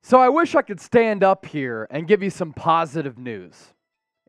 So I wish I could stand up here and give you some positive news.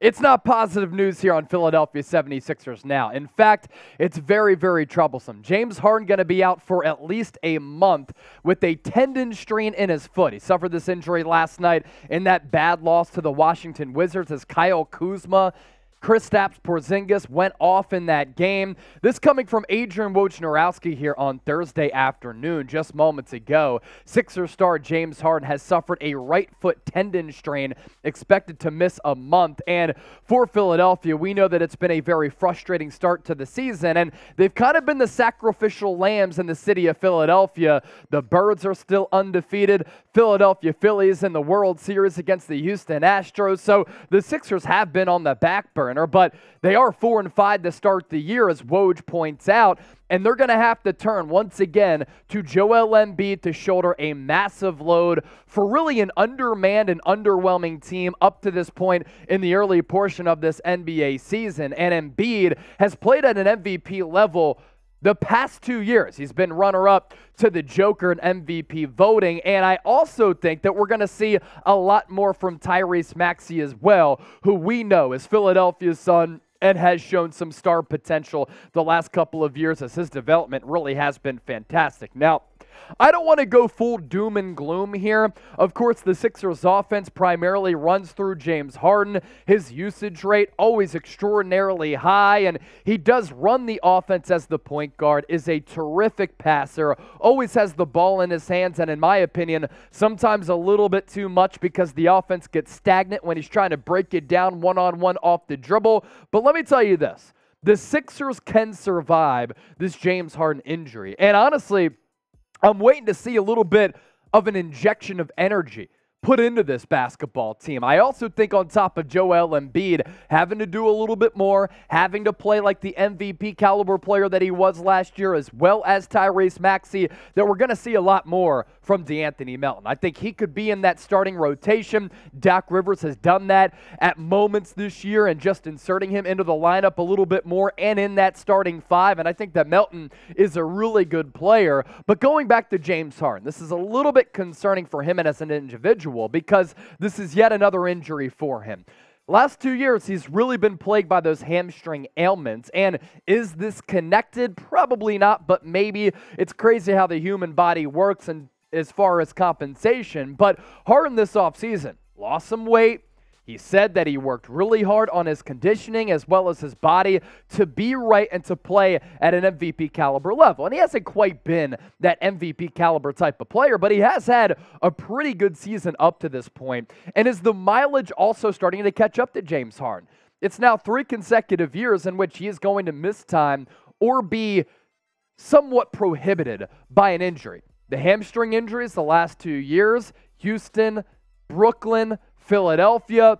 It's not positive news here on Philadelphia 76ers now. In fact, it's very, very troublesome. James Harden going to be out for at least a month with a tendon strain in his foot. He suffered this injury last night in that bad loss to the Washington Wizards as Kyle Kuzma, Kristaps Porzingis went off in that game. This coming from Adrian Wojnarowski here on Thursday afternoon, just moments ago. Sixers star James Harden has suffered a right foot tendon strain, expected to miss a month. And for Philadelphia, we know that it's been a very frustrating start to the season, and they've kind of been the sacrificial lambs in the city of Philadelphia. The Birds are still undefeated. Philadelphia Phillies in the World Series against the Houston Astros. So the Sixers have been on the back burner, but they are 4-5 to start the year, as Woj points out, and they're going to have to turn once again to Joel Embiid to shoulder a massive load for really an undermanned and underwhelming team up to this point in the early portion of this NBA season. And Embiid has played at an MVP level the past 2 years. He's been runner-up to the Joker in MVP voting, and I also think that we're going to see a lot more from Tyrese Maxey as well, who we know is Philadelphia's son and has shown some star potential the last couple of years as his development really has been fantastic. Now, I don't want to go full doom and gloom here. Of course, the Sixers offense primarily runs through James Harden. His usage rate always extraordinarily high, and he does run the offense as the point guard, is a terrific passer, always has the ball in his hands, and in my opinion, sometimes a little bit too much because the offense gets stagnant when he's trying to break it down one-on-one off the dribble. But let me tell you this, the Sixers can survive this James Harden injury, and honestly, I'm waiting to see a little bit of an injection of energy put into this basketball team. I also think on top of Joel Embiid having to do a little bit more, having to play like the MVP caliber player that he was last year, as well as Tyrese Maxey, that we're going to see a lot more from D'Anthony Melton. I think he could be in that starting rotation. Doc Rivers has done that at moments this year and just inserting him into the lineup a little bit more and in that starting five, and I think that Melton is a really good player. But going back to James Harden, this is a little bit concerning for him and as an individual, because this is yet another injury for him. Last 2 years, he's really been plagued by those hamstring ailments. And is this connected? Probably not, but maybe. It's crazy how the human body works and as far as compensation. But Harden this offseason lost some weight. He said that he worked really hard on his conditioning as well as his body to be right and to play at an MVP caliber level. And he hasn't quite been that MVP caliber type of player, but he has had a pretty good season up to this point. And is the mileage also starting to catch up to James Harden? It's now 3 consecutive years in which he is going to miss time or be somewhat prohibited by an injury. The hamstring injuries the last 2 years, Houston, Brooklyn, Philadelphia,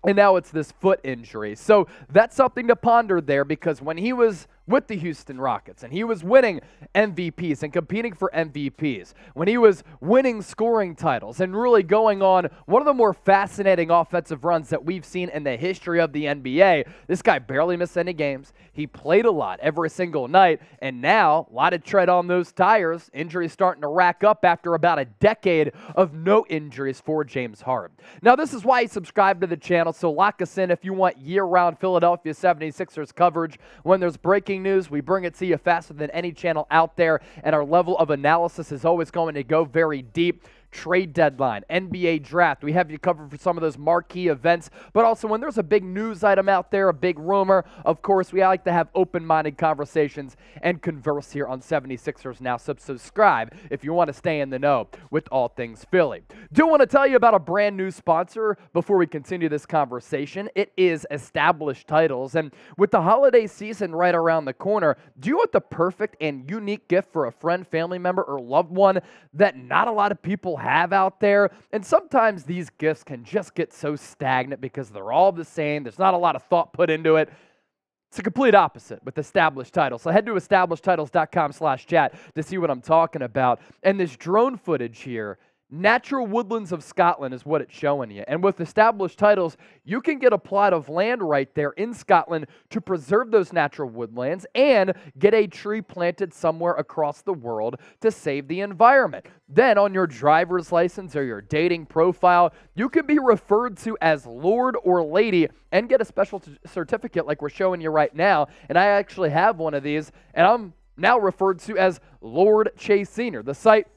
and now it's this foot injury. So that's something to ponder there, because when he was with the Houston Rockets and he was winning MVPs and competing for MVPs, when he was winning scoring titles and really going on one of the more fascinating offensive runs that we've seen in the history of the NBA, this guy barely missed any games. He played a lot every single night, and now a lot of tread on those tires. Injuries starting to rack up after about a decade of no injuries for James Harden. Now, this is why you subscribe to the channel, so lock us in if you want year-round Philadelphia 76ers coverage. When there's breaking news, we bring it to you faster than any channel out there, and our level of analysis is always going to go very deep. Trade deadline, NBA draft. We have you covered for some of those marquee events, but also when there's a big news item out there, a big rumor, of course, we like to have open-minded conversations and converse here on 76ers Now. So subscribe if you want to stay in the know with all things Philly. Do want to tell you about a brand new sponsor before we continue this conversation. It is Established Titles, and with the holiday season right around the corner, do you want the perfect and unique gift for a friend, family member, or loved one that not a lot of people have out there? And sometimes these gifts can just get so stagnant because they're all the same. There's not a lot of thought put into it. It's the complete opposite with Established Titles. So head to establishedtitles.com/chat to see what I'm talking about. And this drone footage here Natural woodlands of Scotland is what it's showing you. And with established titles, you can get a plot of land right there in Scotland to preserve those natural woodlands and get a tree planted somewhere across the world to save the environment. Then on your driver's license or your dating profile, you can be referred to as Lord or Lady and get a special certificate like we're showing you right now. And I actually have one of these, and I'm now referred to as Lord Chase Sr. The site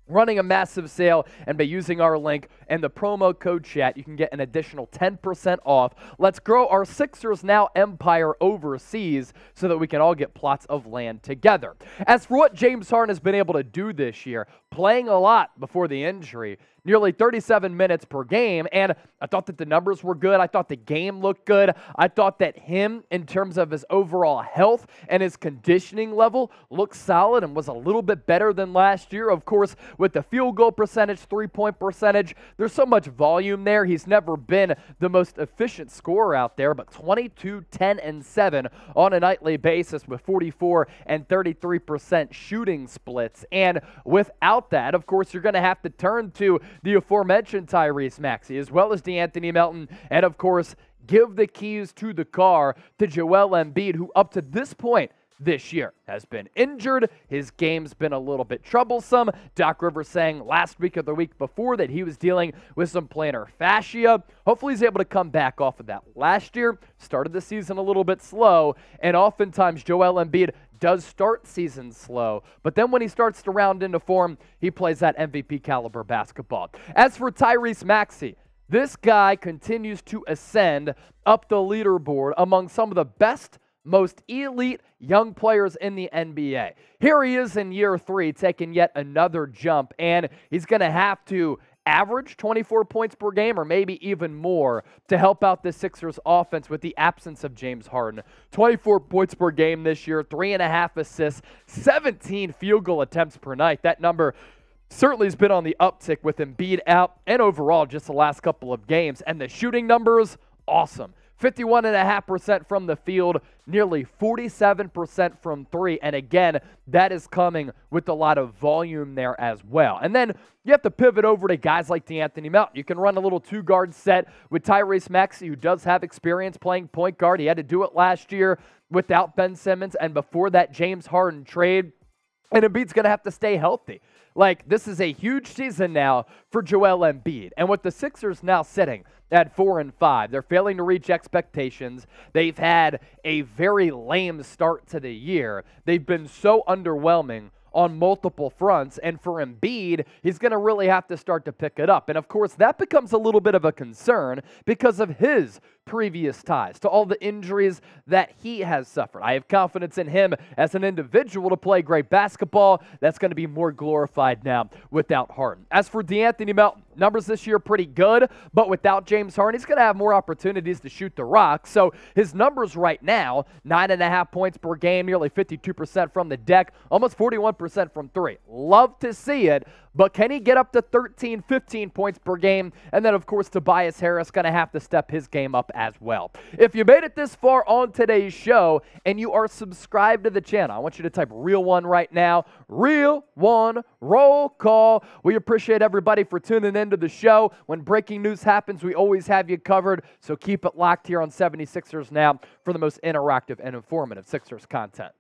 running a massive sale, and by using our link and the promo code chat, you can get an additional 10% off. Let's grow our Sixers Now empire overseas so that we can all get plots of land together. As for what James Harden has been able to do this year, playing a lot before the injury, nearly 37 minutes per game, and I thought that the numbers were good. I thought the game looked good. I thought that him, in terms of his overall health and his conditioning level, looked solid and was a little bit better than last year. Of course, with the field goal percentage, three-point percentage, there's so much volume there. He's never been the most efficient scorer out there, but 22, 10, and 7 on a nightly basis with 44 and 33% shooting splits. And without that, of course, you're going to have to turn to the aforementioned Tyrese Maxey, as well as Anthony Melton, and of course, give the keys to the car to Joel Embiid, who up to this point this year has been injured. His game's been a little bit troublesome. Doc Rivers saying last week or the week before that he was dealing with some plantar fascia. Hopefully he's able to come back off of that. Last year, started the season a little bit slow, and oftentimes Joel Embiid does start season slow, but then when he starts to round into form, he plays that MVP caliber basketball. As for Tyrese Maxey, this guy continues to ascend up the leaderboard among some of the best, most elite young players in the NBA. Here he is in year 3, taking yet another jump, and he's going to have to average 24 points per game or maybe even more to help out the Sixers offense with the absence of James Harden. 24 points per game this year, 3.5 assists, 17 field goal attempts per night. That number certainly has been on the uptick with Embiid out and overall just the last couple of games. And the shooting numbers, awesome. 51.5% from the field, nearly 47% from 3. And again, that is coming with a lot of volume there as well. And then you have to pivot over to guys like D'Anthony Melton. You can run a little two-guard set with Tyrese Maxey, who does have experience playing point guard. He had to do it last year without Ben Simmons, and before that James Harden trade. And Embiid's going to have to stay healthy. Like, this is a huge season now for Joel Embiid. And with the Sixers now sitting at 4-5, they're failing to reach expectations. They've had a very lame start to the year. They've been so underwhelming on multiple fronts, and for Embiid, he's going to really have to start to pick it up. And of course, that becomes a little bit of a concern because of his previous ties to all the injuries that he has suffered. I have confidence in him as an individual to play great basketball. That's going to be more glorified now without Harden. As for D'Anthony Melton, numbers this year pretty good, but without James Harden, he's going to have more opportunities to shoot the rock. So his numbers right now, 9.5 points per game, nearly 52% from the deck, almost 41% from 3. Love to see it, but can he get up to 13, 15 points per game? And then, of course, Tobias Harris going to have to step his game up as well. If you made it this far on today's show and you are subscribed to the channel, I want you to type Real One right now. Real One, roll call. We appreciate everybody for tuning into the show. When breaking news happens, we always have you covered, so keep it locked here on 76ers Now for the most interactive and informative Sixers content.